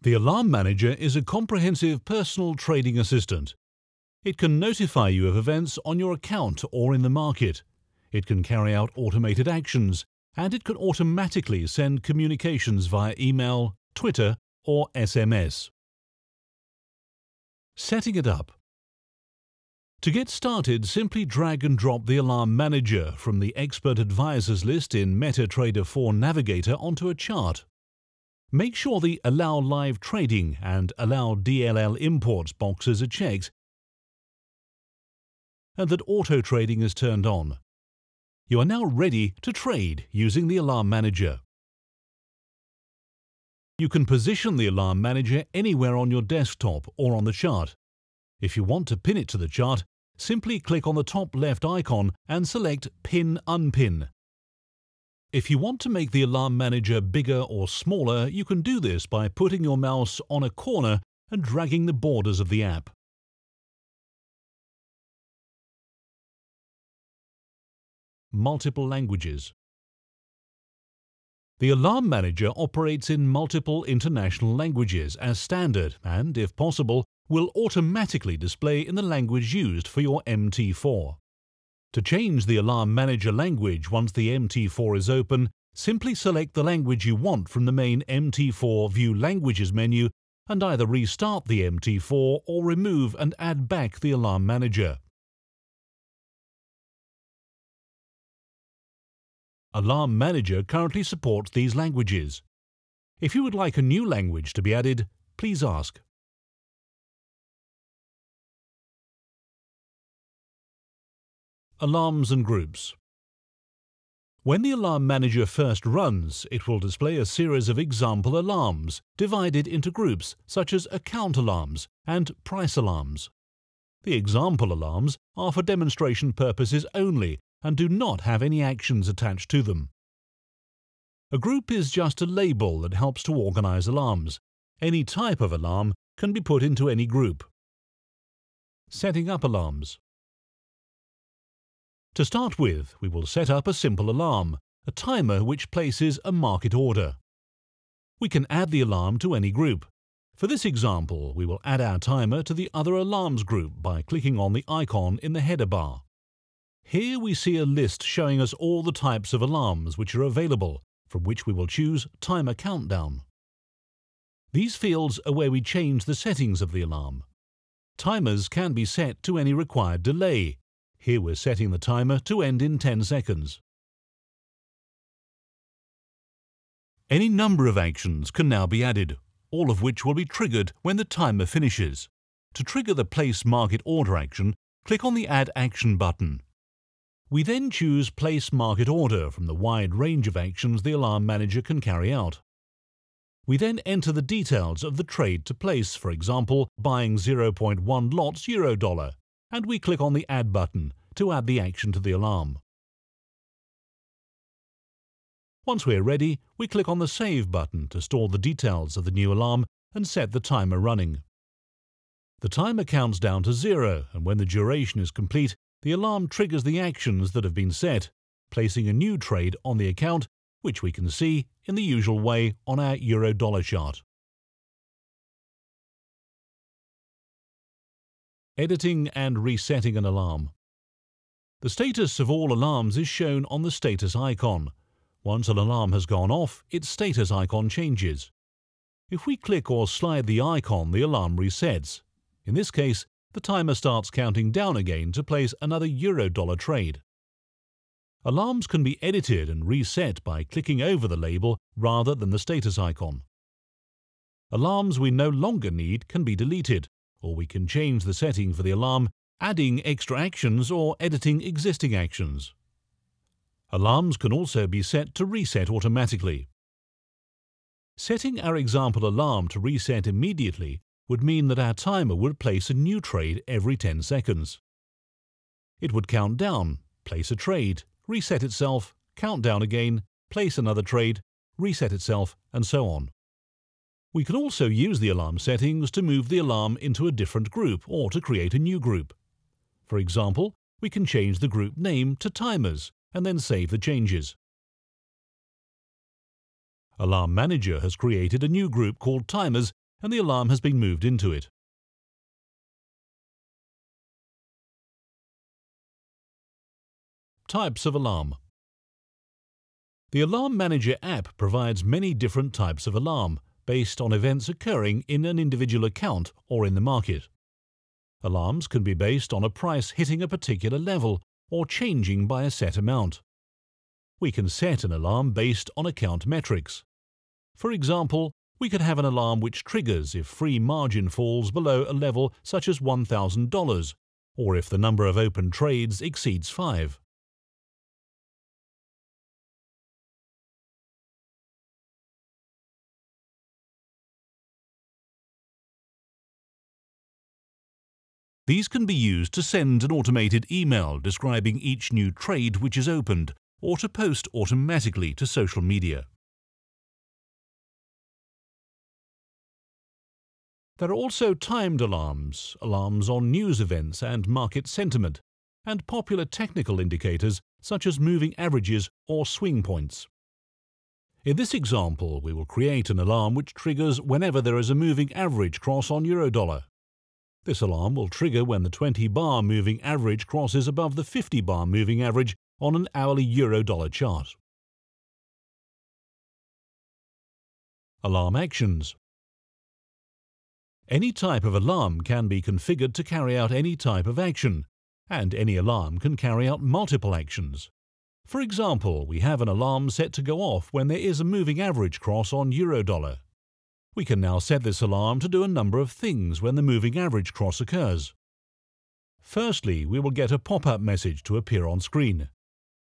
The Alarm Manager is a comprehensive personal trading assistant. It can notify you of events on your account or in the market. It can carry out automated actions, and it can automatically send communications via email, Twitter, or SMS. Setting it up. To get started, simply drag and drop the Alarm Manager from the Expert Advisors list in MetaTrader 4 Navigator onto a chart. Make sure the Allow Live Trading and Allow DLL Imports boxes are checked and that auto trading is turned on. You are now ready to trade using the Alarm Manager. You can position the Alarm Manager anywhere on your desktop or on the chart. If you want to pin it to the chart, simply click on the top left icon and select Pin Unpin. If you want to make the Alarm Manager bigger or smaller, you can do this by putting your mouse on a corner and dragging the borders of the app. Multiple languages. The Alarm Manager operates in multiple international languages as standard and, if possible, will automatically display in the language used for your MT4. To change the Alarm Manager language once the MT4 is open, simply select the language you want from the main MT4 View Languages menu and either restart the MT4 or remove and add back the Alarm Manager. Alarm Manager currently supports these languages. If you would like a new language to be added, please ask. Alarms and groups. When the Alarm Manager first runs, it will display a series of example alarms divided into groups such as account alarms and price alarms. The example alarms are for demonstration purposes only and do not have any actions attached to them. A group is just a label that helps to organize alarms. Any type of alarm can be put into any group. Setting up alarms. To start with, we will set up a simple alarm, a timer which places a market order. We can add the alarm to any group. For this example, we will add our timer to the Other Alarms group by clicking on the icon in the header bar. Here we see a list showing us all the types of alarms which are available, from which we will choose Timer Countdown. These fields are where we change the settings of the alarm. Timers can be set to any required delay. Here we're setting the timer to end in 10 seconds. Any number of actions can now be added, all of which will be triggered when the timer finishes. To trigger the Place Market Order action, click on the Add Action button. We then choose Place Market Order from the wide range of actions the Alarm Manager can carry out. We then enter the details of the trade to place, for example, buying 0.1 lots Eurodollar, and we click on the Add button to add the action to the alarm. Once we're ready, we click on the Save button to store the details of the new alarm and set the timer running. The timer counts down to 0, and when the duration is complete, the alarm triggers the actions that have been set, placing a new trade on the account, which we can see in the usual way on our Eurodollar chart. Editing and resetting an alarm. The status of all alarms is shown on the status icon. Once an alarm has gone off, its status icon changes. If we click or slide the icon, the alarm resets. In this case, the timer starts counting down again to place another Eurodollar trade. Alarms can be edited and reset by clicking over the label rather than the status icon. Alarms we no longer need can be deleted, or we can change the setting for the alarm, adding extra actions or editing existing actions. Alarms can also be set to reset automatically. Setting our example alarm to reset immediately would mean that our timer would place a new trade every 10 seconds. It would count down, place a trade, reset itself, count down again, place another trade, reset itself, and so on. We can also use the alarm settings to move the alarm into a different group or to create a new group. For example, we can change the group name to Timers and then save the changes. Alarm Manager has created a new group called Timers and the alarm has been moved into it. Types of alarm. The Alarm Manager app provides many different types of alarm based on events occurring in an individual account or in the market. Alarms can be based on a price hitting a particular level or changing by a set amount. We can set an alarm based on account metrics. For example, we could have an alarm which triggers if free margin falls below a level such as $1,000 or if the number of open trades exceeds 5. These can be used to send an automated email describing each new trade which is opened, or to post automatically to social media. There are also timed alarms, alarms on news events and market sentiment, and popular technical indicators such as moving averages or swing points. In this example, we will create an alarm which triggers whenever there is a moving average cross on Eurodollar. This alarm will trigger when the 20-bar moving average crosses above the 50-bar moving average on an hourly Eurodollar chart. Alarm actions. Any type of alarm can be configured to carry out any type of action, and any alarm can carry out multiple actions. For example, we have an alarm set to go off when there is a moving average cross on Eurodollar. We can now set this alarm to do a number of things when the moving average cross occurs. Firstly, we will get a pop-up message to appear on screen.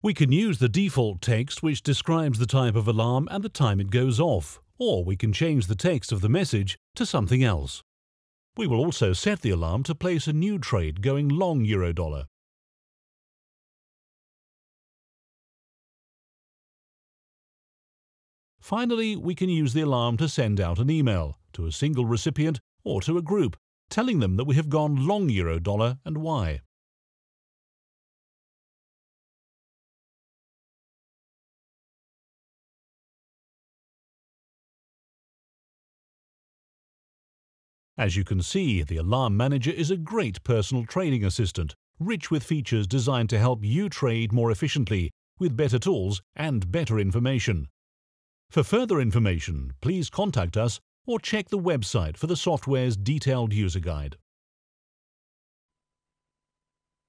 We can use the default text which describes the type of alarm and the time it goes off, or we can change the text of the message to something else. We will also set the alarm to place a new trade going long Eurodollar. Finally, we can use the alarm to send out an email to a single recipient or to a group, telling them that we have gone long Eurodollar and why. As you can see, the Alarm Manager is a great personal trading assistant, rich with features designed to help you trade more efficiently, with better tools and better information. For further information, please contact us or check the website for the software's detailed user guide.